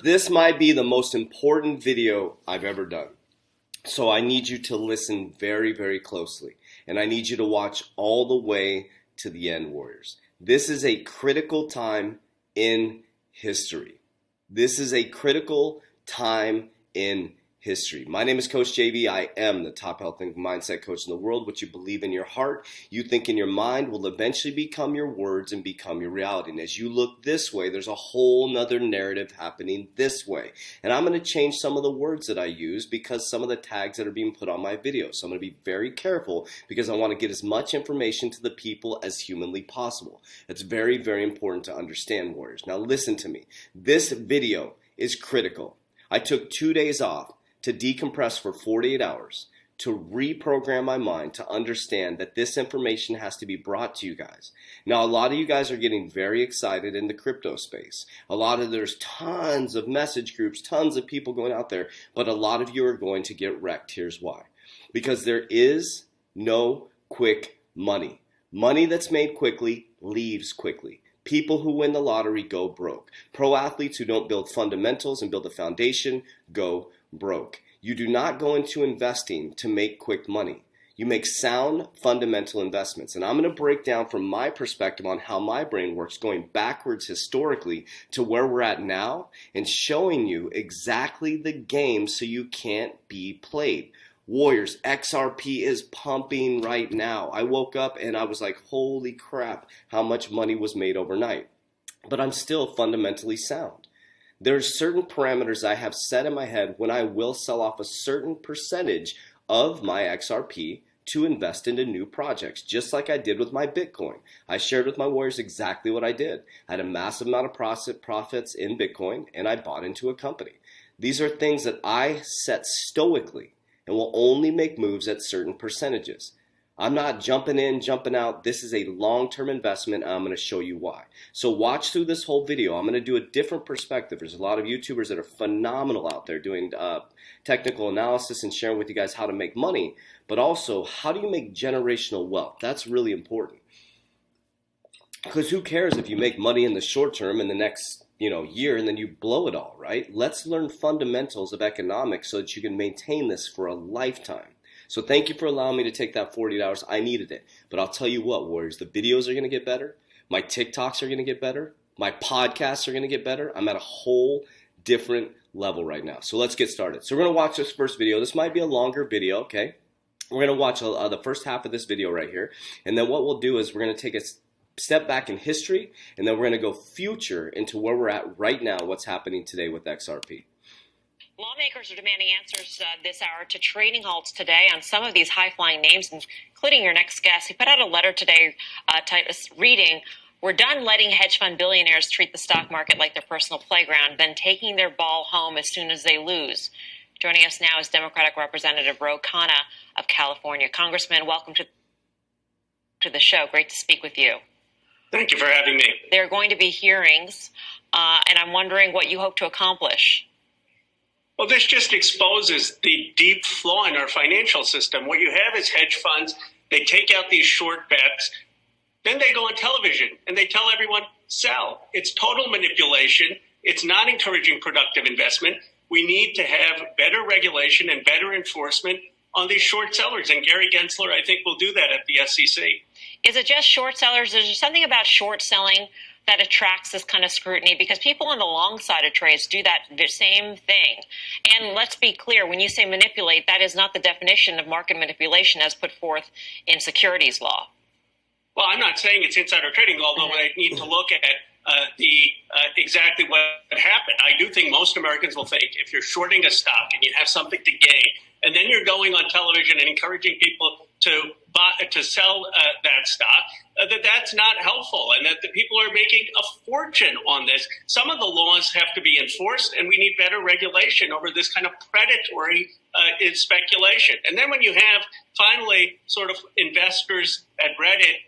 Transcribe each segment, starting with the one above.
This might be the most important video I've ever done. So I need you to listen very, very closely. And I need you to watch all the way to the end, Warriors. This is a critical time in history. This is a critical time in history. My name is Coach JV. I am the top health and mindset coach in the world. What you believe in your heart, you think in your mind will eventually become your words and become your reality. And as you look this way, there's a whole nother narrative happening this way. And I'm going to change some of the words that I use because some of the tags that are being put on my video. So I'm going to be very careful because I want to get as much information to the people as humanly possible. It's very, very important to understand, Warriors. Now listen to me. This video is critical. I took 2 days off to decompress for 48 hours, to reprogram my mind, to understand that this information has to be brought to you guys. Now, a lot of you guys are getting very excited in the crypto space. There's tons of message groups, tons of people going out there, but a lot of you are going to get wrecked. Here's why. Because there is no quick money. Money that's made quickly leaves quickly. People who win the lottery go broke. Pro athletes who don't build fundamentals and build a foundation go broke. You do not go into investing to make quick money. You make sound fundamental investments. And I'm going to break down from my perspective on how my brain works, going backwards historically to where we're at now and showing you exactly the game so you can't be played. Warriors, XRP is pumping right now. I woke up and I was like, holy crap, how much money was made overnight. But I'm still fundamentally sound. There's certain parameters I have set in my head when I will sell off a certain percentage of my XRP to invest into new projects, just like I did with my Bitcoin. I shared with my Warriors exactly what I did. I had a massive amount of profits in Bitcoin, and I bought into a company. These are things that I set stoically and will only make moves at certain percentages. I'm not jumping in, jumping out. This is a long-term investment, and I'm going to show you why. So watch through this whole video. I'm going to do a different perspective. There's a lot of YouTubers that are phenomenal out there doing technical analysis and sharing with you guys how to make money, but also how do you make generational wealth? That's really important. Because who cares if you make money in the short term in the next year and then you blow it all, right? Let's learn fundamentals of economics so that you can maintain this for a lifetime. So thank you for allowing me to take that 48 hours. I needed it. But I'll tell you what, Warriors, the videos are going to get better. My TikToks are going to get better. My podcasts are going to get better. I'm at a whole different level right now. So let's get started. So we're going to watch this first video. This might be a longer video, okay? We're going to watch the first half of this video right here. And then what we'll do is we're going to take a step back in history, and then we're going to go future into where we're at right now, what's happening today with XRP. Lawmakers are demanding answers this hour to trading halts today on some of these high-flying names, including your next guest. He put out a letter today reading, "We're done letting hedge fund billionaires treat the stock market like their personal playground, then taking their ball home as soon as they lose." Joining us now is Democratic Representative Ro Khanna of California. Congressman, welcome to the show. Great to speak with you. Thank you for having me. There are going to be hearings, and I'm wondering what you hope to accomplish. Well, this just exposes the deep flaw in our financial system. What you have is hedge funds. They take out these short bets. Then they go on television and they tell everyone, sell. It's total manipulation. It's not encouraging productive investment. We need to have better regulation and better enforcement on these short sellers. And Gary Gensler, I think, will do that at the SEC. Is it just short sellers? Is there something about short selling that attracts this kind of scrutiny? Because people on the long side of trades do that same thing. And let's be clear, when you say manipulate, that is not the definition of market manipulation as put forth in securities law. Well, I'm not saying it's insider trading, although I need to look at exactly what happened. I do think most Americans will think if you're shorting a stock and you have something to gain, and then you're going on television and encouraging people to sell that stock, that's not helpful, and that the people are making a fortune on this. Some of the laws have to be enforced, and we need better regulation over this kind of predatory speculation. And then when you have finally sort of investors at Reddit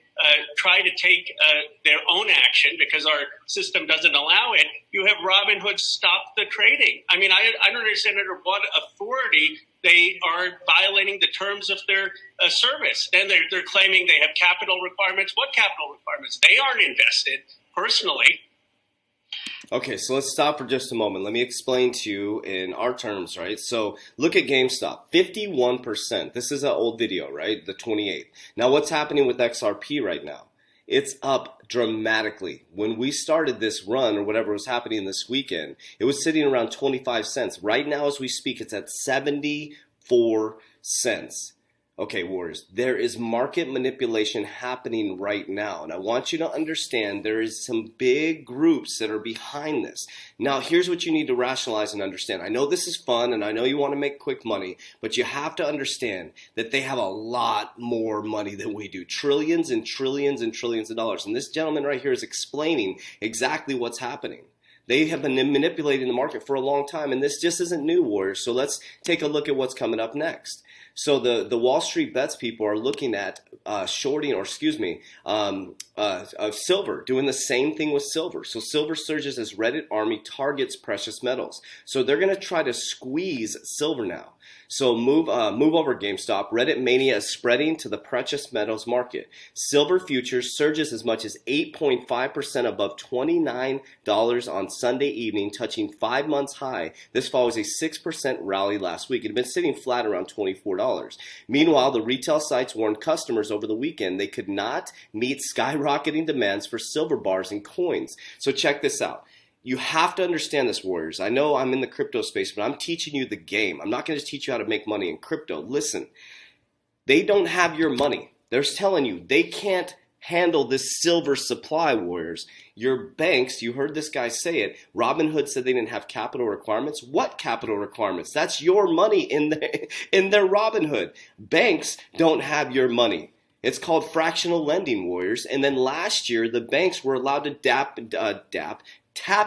try to take their own action because our system doesn't allow it, you have Robinhood stop the trading. I mean, I don't understand under what authority they are violating the terms of their service. And they're claiming they have capital requirements. What capital requirements? They aren't invested personally. Okay, so let's stop for just a moment. Let me explain to you in our terms, right? So look at GameStop, 51%. This is an old video, right? The 28th. Now what's happening with XRP right now? It's up dramatically. When we started this run or whatever was happening this weekend, it was sitting around 25 cents. Right now as we speak, it's at 74 cents. Okay, Warriors, there is market manipulation happening right now. And I want you to understand there is some big groups that are behind this. Now, here's what you need to rationalize and understand. I know this is fun and I know you want to make quick money, but you have to understand that they have a lot more money than we do. Trillions and trillions and trillions of dollars. And this gentleman right here is explaining exactly what's happening. They have been manipulating the market for a long time, and this just isn't new, Warriors. So let's take a look at what's coming up next. So the Wall Street Bets people are looking at shorting, or silver, doing the same thing with silver. So silver surges as Reddit army targets precious metals. So they're going to try to squeeze silver now. So move over GameStop. Reddit mania is spreading to the precious metals market. Silver futures surges as much as 8.5% above $29 on Sunday evening, touching 5 months high. This follows a 6% rally last week. It had been sitting flat around $24. Meanwhile, the retail sites warned customers over the weekend they could not meet skyrocketing demands for silver bars and coins. So check this out. You have to understand this, Warriors. I know I'm in the crypto space, but I'm teaching you the game. I'm not going to just teach you how to make money in crypto. Listen, they don't have your money. They're telling you they can't handle this silver supply, Warriors. Your banks, you heard this guy say it, Robinhood said they didn't have capital requirements. What capital requirements? That's your money in their Robinhood. Banks don't have your money. It's called fractional lending, Warriors. And then last year, the banks were allowed to tap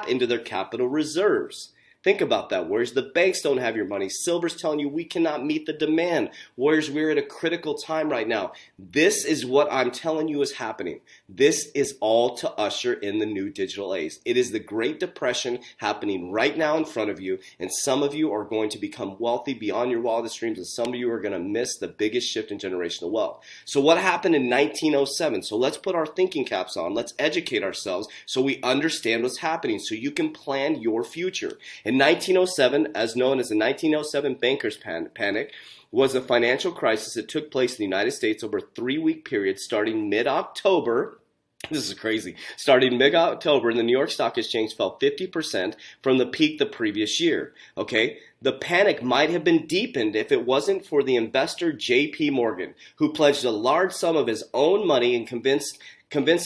into their capital reserves. Think about that, Warriors. The banks don't have your money. Silver's telling you we cannot meet the demand. Warriors, we're at a critical time right now. This is what I'm telling you is happening. This is all to usher in the new digital age. It is the Great Depression happening right now in front of you, and some of you are going to become wealthy beyond your wildest dreams, and some of you are going to miss the biggest shift in generational wealth. So what happened in 1907? So let's put our thinking caps on. Let's educate ourselves so we understand what's happening so you can plan your future. In 1907, as known as the 1907 bankers panic, was a financial crisis that took place in the United States over a 3-week period starting mid-October. This is crazy. Starting mid-October, and the New York Stock Exchange fell 50% from the peak the previous year. Okay? The panic might have been deepened if it wasn't for the investor J.P. Morgan, who pledged a large sum of his own money and convinced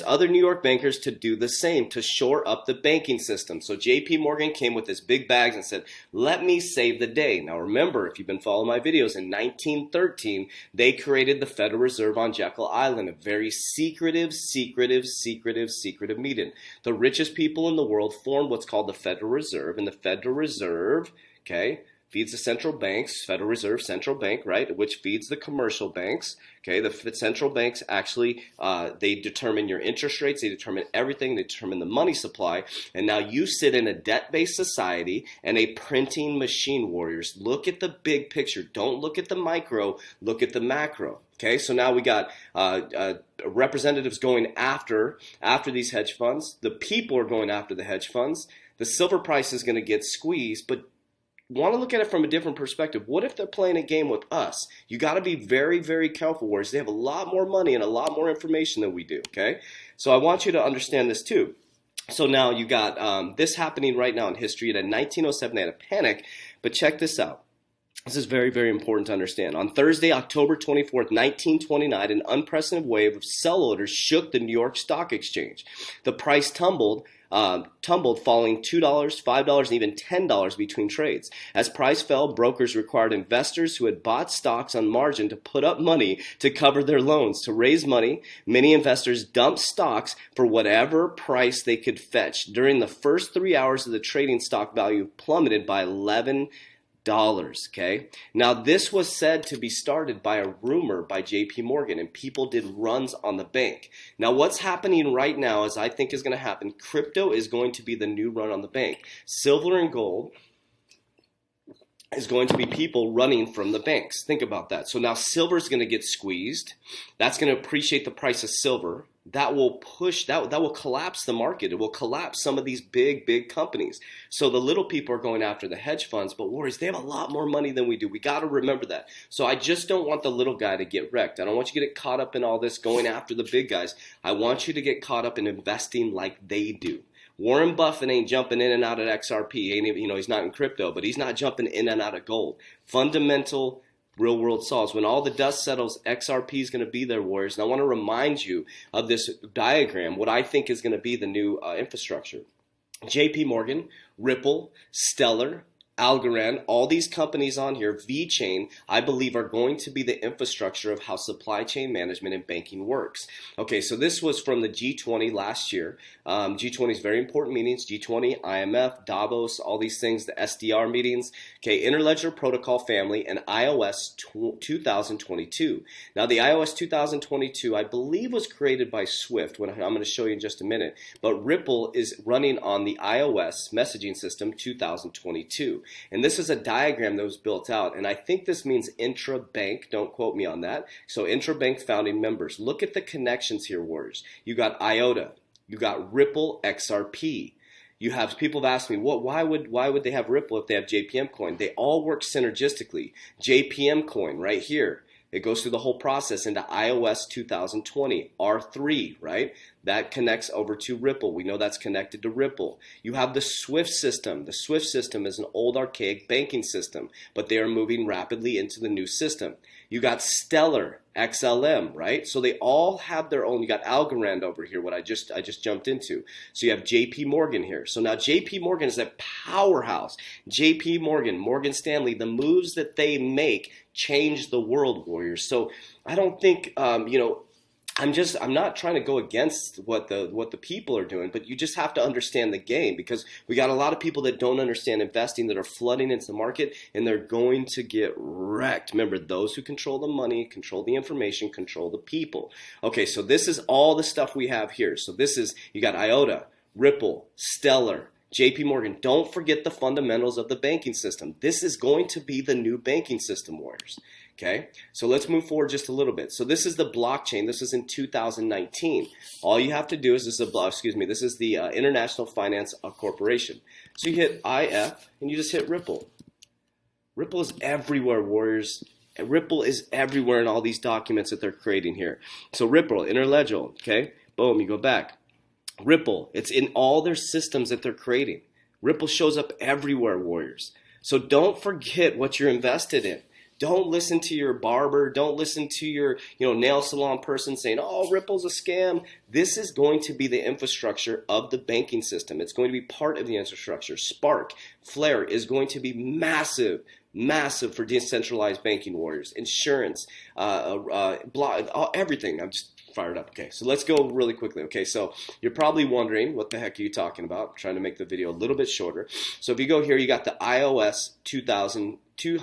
other New York bankers to do the same, to shore up the banking system. So J.P. Morgan came with his big bags and said, let me save the day. Now remember, if you've been following my videos, in 1913, they created the Federal Reserve on Jekyll Island, a very secretive meeting. The richest people in the world formed what's called the Federal Reserve, and the Federal Reserve, okay, feeds the central banks, Federal Reserve Central Bank, right, which feeds the commercial banks. Okay, the central banks actually, they determine your interest rates, they determine everything, they determine the money supply, and now you sit in a debt-based society and a printing machine, Warriors. Look at the big picture. Don't look at the micro, look at the macro. Okay, so now we got representatives going after these hedge funds. The people are going after the hedge funds. The silver price is going to get squeezed, but want to look at it from a different perspective. What if they're playing a game with us? You got to be very, very careful, Warriors. They have a lot more money and a lot more information than we do, okay? So I want you to understand this too. So now you got this happening right now in history. In 1907, they had a panic, but check this out. This is very, very important to understand. On Thursday, October 24th, 1929, an unprecedented wave of sell orders shook the New York Stock Exchange. The price tumbled, falling $2, $5, and even $10 between trades. As price fell, brokers required investors who had bought stocks on margin to put up money to cover their loans. To raise money, many investors dumped stocks for whatever price they could fetch. During the first 3 hours of the trading, stock value plummeted by $11. Okay. Now this was said to be started by a rumor by J.P. Morgan, and people did runs on the bank. Now what's happening right now, as I think is going to happen, crypto is going to be the new run on the bank. Silver and gold is going to be people running from the banks. Think about that. So now silver is going to get squeezed. That's going to appreciate the price of silver. that will push, that will collapse the market. It will collapse some of these big companies. So the little people are going after the hedge funds, but Warriors, they have a lot more money than we do. We got to remember that. So I just don't want the little guy to get wrecked. I don't want you to get caught up in all this going after the big guys. I want you to get caught up in investing like they do. Warren Buffett ain't jumping in and out of XRP. He's not in crypto, but he's not jumping in and out of gold. Fundamental real world solves. When all the dust settles, XRP is going to be there, Warriors. And I want to remind you of this diagram, what I think is going to be the new infrastructure. JP Morgan, Ripple, Stellar, Algorand, all these companies on here, VeChain, I believe are going to be the infrastructure of how supply chain management and banking works. Okay, so this was from the G20 last year. G20 is very important meetings, G20, IMF, Davos, all these things, the SDR meetings, okay, Interledger Protocol family, and iOS 2022. Now, the iOS 2022, I believe, was created by Swift, I'm going to show you in just a minute, but Ripple is running on the iOS messaging system 2022. And this is a diagram that was built out, and I think this means intra-bank. Don't quote me on that. So intra-bank founding members. Look at the connections here, Warriors. You got IOTA. You got Ripple XRP. You have people have asked me, why would they have Ripple if they have JPM coin? They all work synergistically. JPM coin right here. It goes through the whole process into iOS 2020, R3, right? That connects over to Ripple. We know that's connected to Ripple. You have the SWIFT system. The SWIFT system is an old archaic banking system, but they are moving rapidly into the new system. You got Stellar, XLM, right? So they all have their own. You got Algorand over here, what I just jumped into. So you have JP Morgan here. So now JP Morgan is a powerhouse. JP Morgan, Morgan Stanley, the moves that they make change the world, Warriors. So I don't think I'm not trying to go against what the people are doing, but you just have to understand the game, because we got a lot of people that don't understand investing that are flooding into the market, and they're going to get wrecked. Remember, those who control the money, control the information, control the people. Okay, so this is all the stuff we have here. So this is, you got IOTA, Ripple, Stellar, JP Morgan. Don't forget the fundamentals of the banking system. This is going to be the new banking system, Warriors. Okay, so let's move forward just a little bit. So this is the blockchain. This is in 2019. All you have to do is this is the International Finance Corporation. So you hit IF and you just hit Ripple. Ripple is everywhere, Warriors. Ripple is everywhere in all these documents that they're creating here. So Ripple, Interledger, okay, boom, you go back. Ripple, it's in all their systems that they're creating. Ripple shows up everywhere, Warriors. So don't forget what you're invested in. Don't listen to your barber. Don't listen to your nail salon person saying, oh, Ripple's a scam. This is going to be the infrastructure of the banking system. It's going to be part of the infrastructure. Spark, Flare is going to be massive for decentralized banking, Warriors. Insurance, everything. I'm just fired up. Okay, so let's go really quickly. Okay, so you're probably wondering, what the heck are you talking about? I'm trying to make the video a little bit shorter. So if you go here, you got the iOS 222,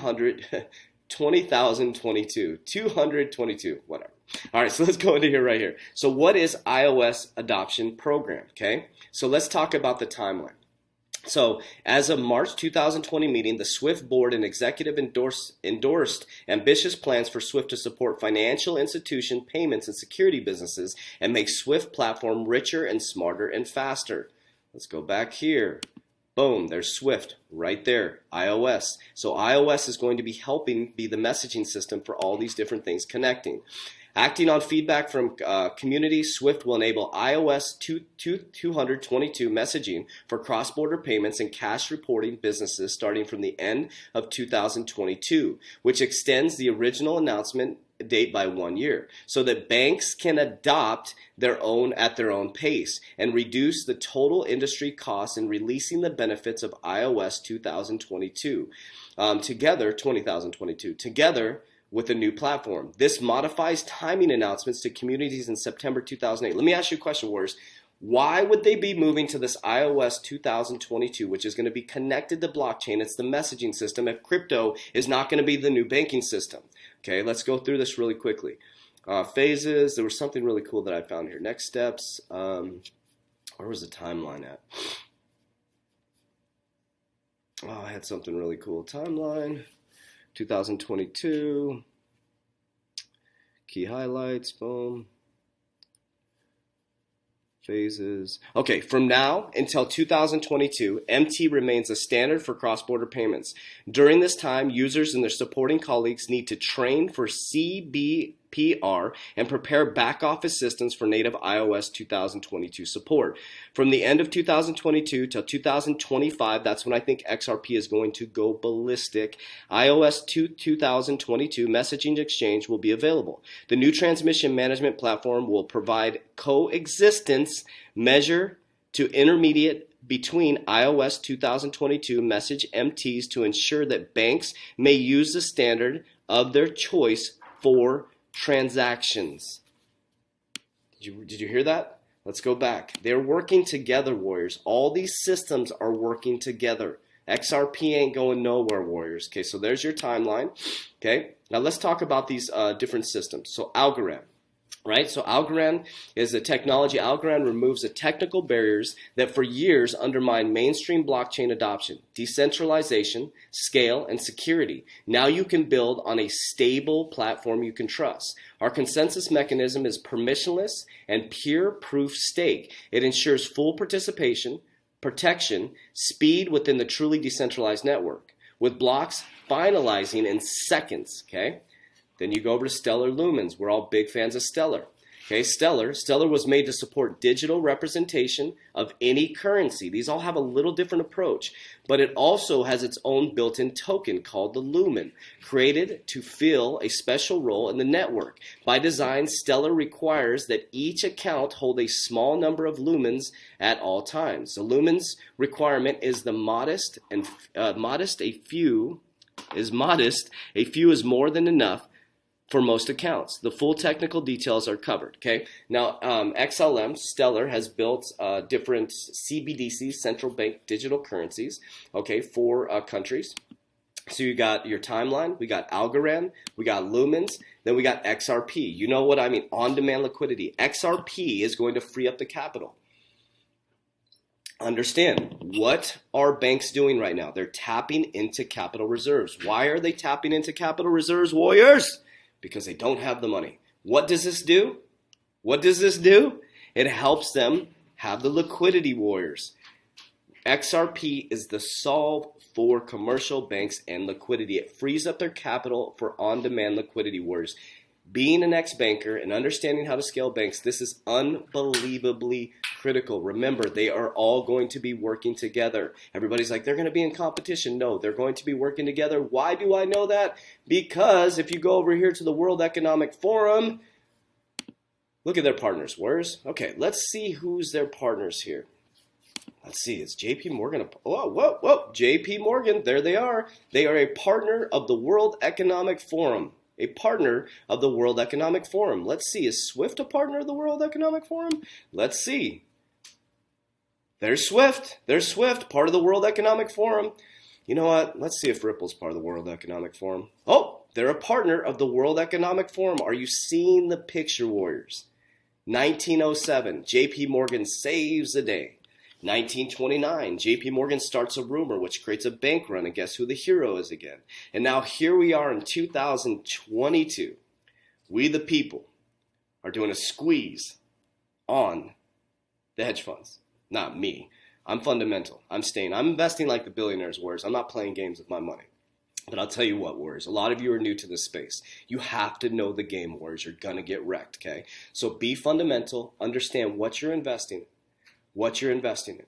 whatever. All right, so let's go into here right here. So what is iOS adoption program? Okay, so let's talk about the timeline. So as of March 2020 meeting, the SWIFT board and executive endorsed ambitious plans for SWIFT to support financial institution payments and security businesses and make SWIFT platform richer and smarter and faster. Let's go back here. Boom, there's SWIFT right there, iOS. So iOS is going to be helping be the messaging system for all these different things connecting. Acting on feedback from community, SWIFT will enable iOS 222 messaging for cross-border payments and cash reporting businesses starting from the end of 2022, which extends the original announcement date by 1 year, so that banks can adopt at their own pace and reduce the total industry costs in releasing the benefits of iOS 2022 together with a new platform. This modifies timing announcements to communities in September 2008. Let me ask you a question, Warriors. Why would they be moving to this iOS 2022, which is going to be connected to blockchain? It's the messaging system, if crypto is not going to be the new banking system. Okay, let's go through this really quickly. Phases, there was something really cool that I found here. Next steps, where was the timeline at? Oh, I had something really cool. Timeline, 2022, key highlights, boom. Phases. Okay, from now until 2022, MT remains a standard for cross-border payments. During this time, users and their supporting colleagues need to train for CBPR and prepare back-office systems for native iOS 2022 support. From the end of 2022 till 2025, that's when I think XRP is going to go ballistic. iOS 2022 messaging exchange will be available. The new transmission management platform will provide coexistence measure to intermediate between iOS 2022 message MTs to ensure that banks may use the standard of their choice for transactions. Did you hear that? Let's go back. They're working together, Warriors. All these systems are working together. XRP ain't going nowhere, Warriors. Okay, so there's your timeline. Okay, now let's talk about these different systems. So Algorand. Right? So Algorand is a technology. Algorand removes the technical barriers that for years undermined mainstream blockchain adoption, decentralization, scale, and security. Now you can build on a stable platform you can trust. Our consensus mechanism is permissionless and peer-proof stake. It ensures full participation, protection, speed within the truly decentralized network, with blocks finalizing in seconds, okay? Then you go over to Stellar Lumens. We're all big fans of Stellar. Okay, Stellar was made to support digital representation of any currency. These all have a little different approach, but it also has its own built-in token called the Lumen, created to fill a special role in the network. By design, Stellar requires that each account hold a small number of lumens at all times. The lumens requirement is the modest. A few is more than enough for most accounts. The full technical details are covered, okay? Now, XLM, Stellar, has built different CBDCs, central bank digital currencies, okay, for countries. So you got your timeline, we got Algorand, we got Lumens, then we got XRP. You know what I mean, on-demand liquidity. XRP is going to free up the capital. Understand, what are banks doing right now? They're tapping into capital reserves. Why are they tapping into capital reserves, Warriors? Because they don't have the money. What does this do? What does this do? It helps them have the liquidity, Warriors. XRP is the solve for commercial banks and liquidity. It frees up their capital for on-demand liquidity, Warriors. Being an ex-banker and understanding how to scale banks, this is unbelievably critical. Remember, they are all going to be working together. Everybody's like, they're going to be in competition. No, they're going to be working together. Why do I know that? Because if you go over here to the World Economic Forum, look at their partners. Okay, let's see who's their partners here. Let's see, it's JP Morgan. Whoa, JP Morgan, there they are. They are a partner of the World Economic Forum. A partner of the World Economic Forum. Let's see, is SWIFT a partner of the World Economic Forum? Let's see. There's SWIFT. There's SWIFT, part of the World Economic Forum. You know what? Let's see if Ripple's part of the World Economic Forum. Oh, they're a partner of the World Economic Forum. Are you seeing the picture, Warriors? 1907, JP Morgan saves the day. 1929, JP Morgan starts a rumor which creates a bank run, and guess who the hero is again? And now here we are in 2022. We the people are doing a squeeze on the hedge funds. Not me. I'm fundamental. I'm investing like the billionaires, Warriors. I'm not playing games with my money. But I'll tell you what, Warriors, a lot of you are new to this space. You have to know the game, Warriors. You're going to get wrecked, okay? So be fundamental. Understand what you're investing in.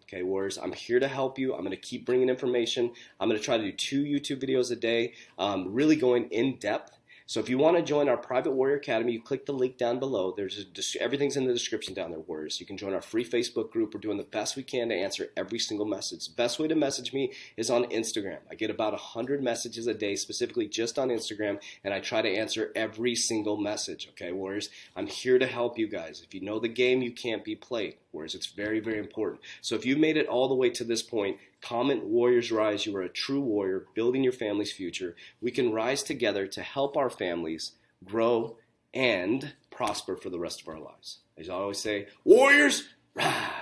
Okay, Warriors, I'm here to help you. I'm going to keep bringing information. I'm going to try to do 2 YouTube videos a day, really going in depth. So if you want to join our private Warrior Academy, you click the link down below. Everything's in the description down there, Warriors. You can join our free Facebook group. We're doing the best we can to answer every single message. The best way to message me is on Instagram. I get about 100 messages a day, specifically just on Instagram, and I try to answer every single message, okay, Warriors? I'm here to help you guys. If you know the game, you can't be played, Warriors. It's very, very important. So if you made it all the way to this point, comment Warriors Rise. You are a true warrior building your family's future. We can rise together to help our families grow and prosper for the rest of our lives. As I always say, Warriors Rise.